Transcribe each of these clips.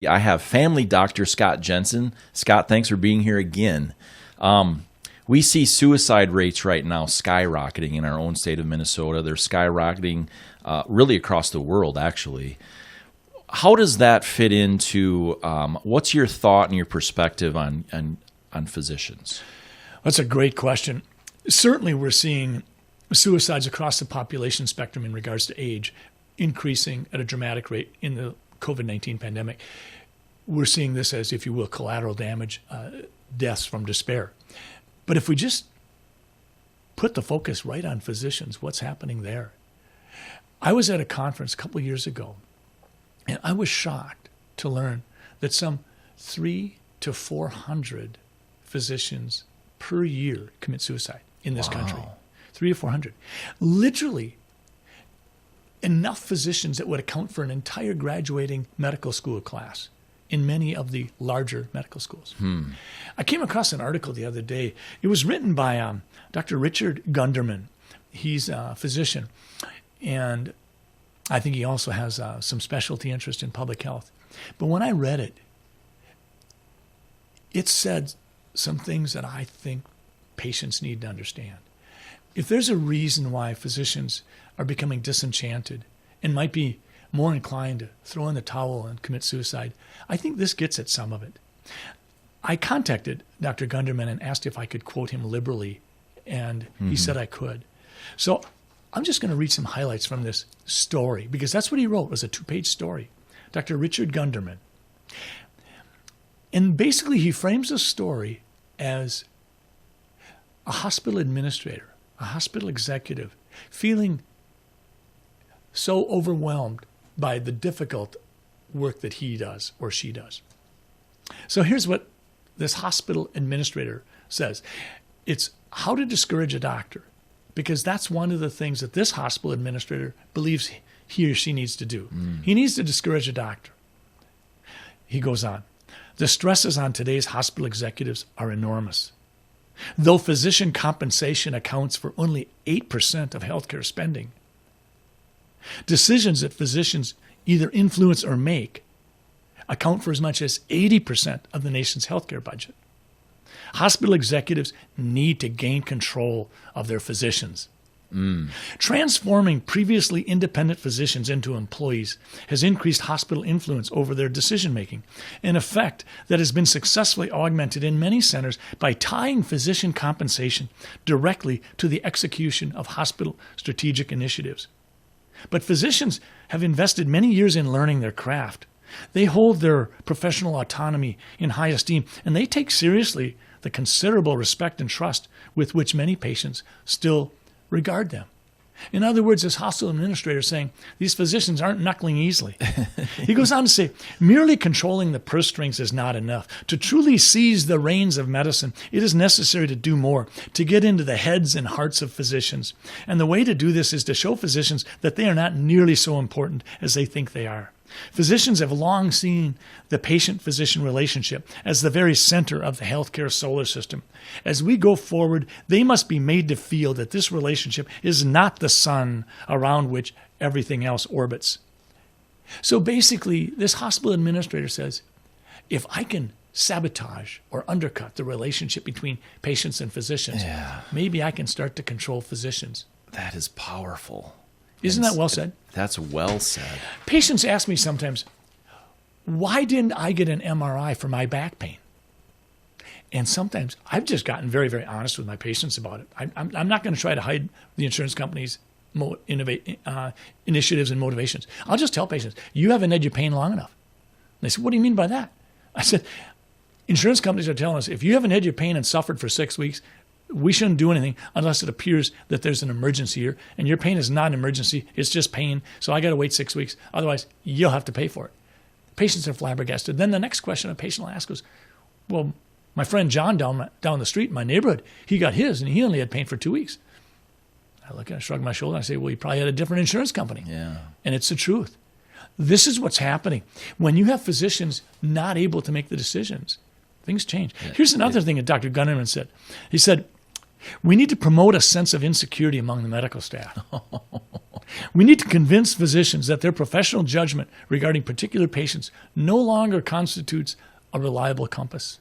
I have family doctor Scott Jensen. Scott, thanks for being here again. We see suicide rates right now skyrocketing in our own state of Minnesota. They're skyrocketing really across the world, actually. How does that fit into what's your thought and your perspective on physicians? That's a great question. Certainly we're seeing suicides across the population spectrum in regards to age increasing at a dramatic rate in the COVID-19 pandemic. We're seeing this as, if you will, collateral damage, deaths from despair. But if we just put the focus right on physicians, what's happening there? I was at a conference a couple of years ago, and I was shocked to learn that some 300 to 400 physicians per year commit suicide in this country. 300 to 400. Literally, enough physicians that would account for an entire graduating medical school class in many of the larger medical schools. I came across an article the other day. It was written by Dr. Richard Gunderman. He's a physician, and I think he also has some specialty interest in public health. But when I read it, it said some things that I think patients need to understand. If there's a reason why physicians are becoming disenchanted and might be more inclined to throw in the towel and commit suicide, I think this gets at some of it. I contacted Dr. Gunderman and asked if I could quote him liberally, and he said I could. So I'm just going to read some highlights from this story, because that's what he wrote. It was a 2-page story. Dr. Richard Gunderman. And basically he frames the story as a hospital administrator, a hospital executive, feeling so overwhelmed by the difficult work that he does or she does. So here's what this hospital administrator says. It's how to discourage a doctor, because that's one of the things that this hospital administrator believes he or she needs to do. He needs to discourage a doctor. He goes on. The stresses on today's hospital executives are enormous. Though physician compensation accounts for only 8% of healthcare spending, decisions that physicians either influence or make account for as much as 80% of the nation's healthcare budget. Hospital executives need to gain control of their physicians. Transforming previously independent physicians into employees has increased hospital influence over their decision-making, an effect that has been successfully augmented in many centers by tying physician compensation directly to the execution of hospital strategic initiatives. But physicians have invested many years in learning their craft. They hold their professional autonomy in high esteem, and they take seriously the considerable respect and trust with which many patients still regard them. In other words, this hospital administrator is saying these physicians aren't knuckling easily. He goes on to say, merely controlling the purse strings is not enough. To truly seize the reins of medicine, it is necessary to do more, to get into the heads and hearts of physicians. And the way to do this is to show physicians that they are not nearly so important as they think they are. Physicians have long seen the patient-physician relationship as the very center of the healthcare solar system. As we go forward, they must be made to feel that this relationship is not the sun around which everything else orbits. So basically, this hospital administrator says, if I can sabotage or undercut the relationship between patients and physicians, maybe I can start to control physicians. That is powerful. Isn't that well said? That's well said. Patients ask me sometimes, why didn't I get an MRI for my back pain? And sometimes I've just gotten very, very honest with my patients about it. I'm not going to try to hide the insurance company's initiatives and motivations. I'll just tell patients, you haven't had your pain long enough. And they said, what do you mean by that? I said, insurance companies are telling us, if you haven't had your pain and suffered for 6 weeks, we shouldn't do anything unless it appears that there's an emergency here. And your pain is not an emergency. It's just pain. So I got to wait 6 weeks. Otherwise, you'll have to pay for it. Patients are flabbergasted. Then the next question a patient will ask is, well, my friend John down the street in my neighborhood, he got his and he only had pain for 2 weeks. I look at it, shrug my shoulder, and I say, well, he probably had a different insurance company. Yeah. And it's the truth. This is what's happening. When you have physicians not able to make the decisions, things change. Here's another thing that Dr. Gunderman said. He said, We need to promote a sense of insecurity among the medical staff. We need to convince physicians that their professional judgment regarding particular patients no longer constitutes a reliable compass.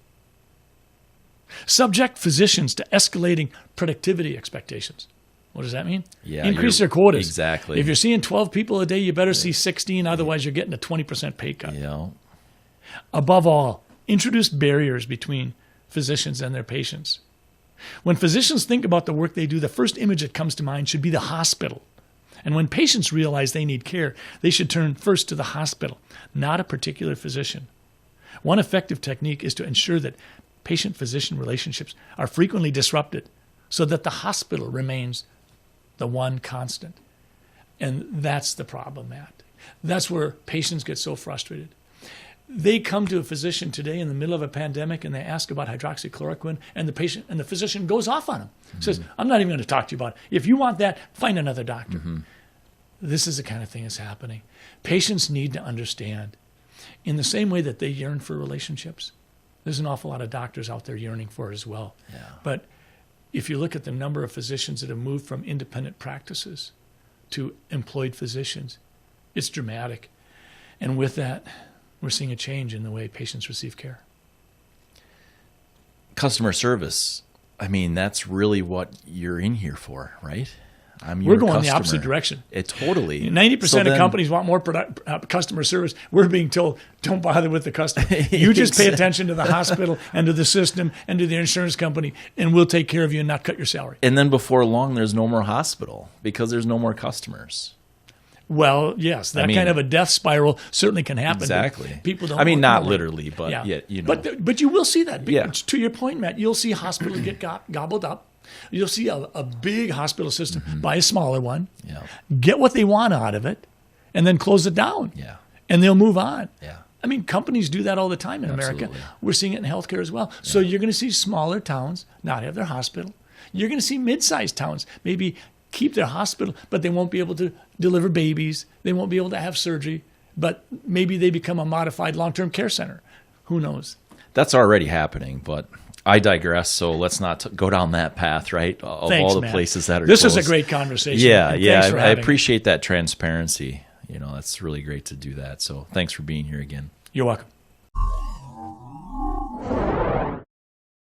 Subject physicians to escalating productivity expectations. What does that mean? Yeah, increase their quotas. Exactly. If you're seeing 12 people a day, you better see 16, otherwise you're getting a 20% pay cut. Yeah. Above all, introduce barriers between physicians and their patients. When physicians think about the work they do, the first image that comes to mind should be the hospital. And when patients realize they need care, they should turn first to the hospital, not a particular physician. One effective technique is to ensure that patient-physician relationships are frequently disrupted so that the hospital remains the one constant. And that's the problem, Matt. That's where patients get so frustrated. They come to a physician today in the middle of a pandemic and they ask about hydroxychloroquine, and the physician goes off on them. Says, I'm not even going to talk to you about it. If you want that, find another doctor. This is the kind of thing that's happening. Patients need to understand, in the same way that they yearn for relationships, there's an awful lot of doctors out there yearning for it as well. Yeah. But if you look at the number of physicians that have moved from independent practices to employed physicians, it's dramatic. And with that, we're seeing a change in the way patients receive care. Customer service. I mean, that's really what you're in here for, right? We're going the opposite direction. It totally. 90% of companies want more customer service. We're being told, don't bother with the customer. You just pay attention to the hospital and to the system and to the insurance company, and we'll take care of you and not cut your salary. And then before long, there's no more hospital because there's no more customers. Well, yes, that kind of a death spiral certainly can happen. Exactly. People don't. I mean, not literally, but yeah, you know. But you will see that. Yeah. To your point, Matt, you'll see hospitals get gobbled up. You'll see a big hospital system buy a smaller one, get what they want out of it, and then close it down. Yeah. And they'll move on. Yeah. I mean, companies do that all the time in America. We're seeing it in healthcare as well. So you're going to see smaller towns not have their hospital. You're going to see mid-sized towns maybe keep their hospital, but they won't be able to deliver babies. They won't be able to have surgery, but maybe they become a modified long-term care center. Who knows? That's already happening, but I digress, so let's not go down that path, right? Of Thanks, all the Matt. places that are This closed. is a great conversation. Yeah, Thanks for I having appreciate that transparency. You know, that's really great to do that. So thanks for being here again. You're welcome.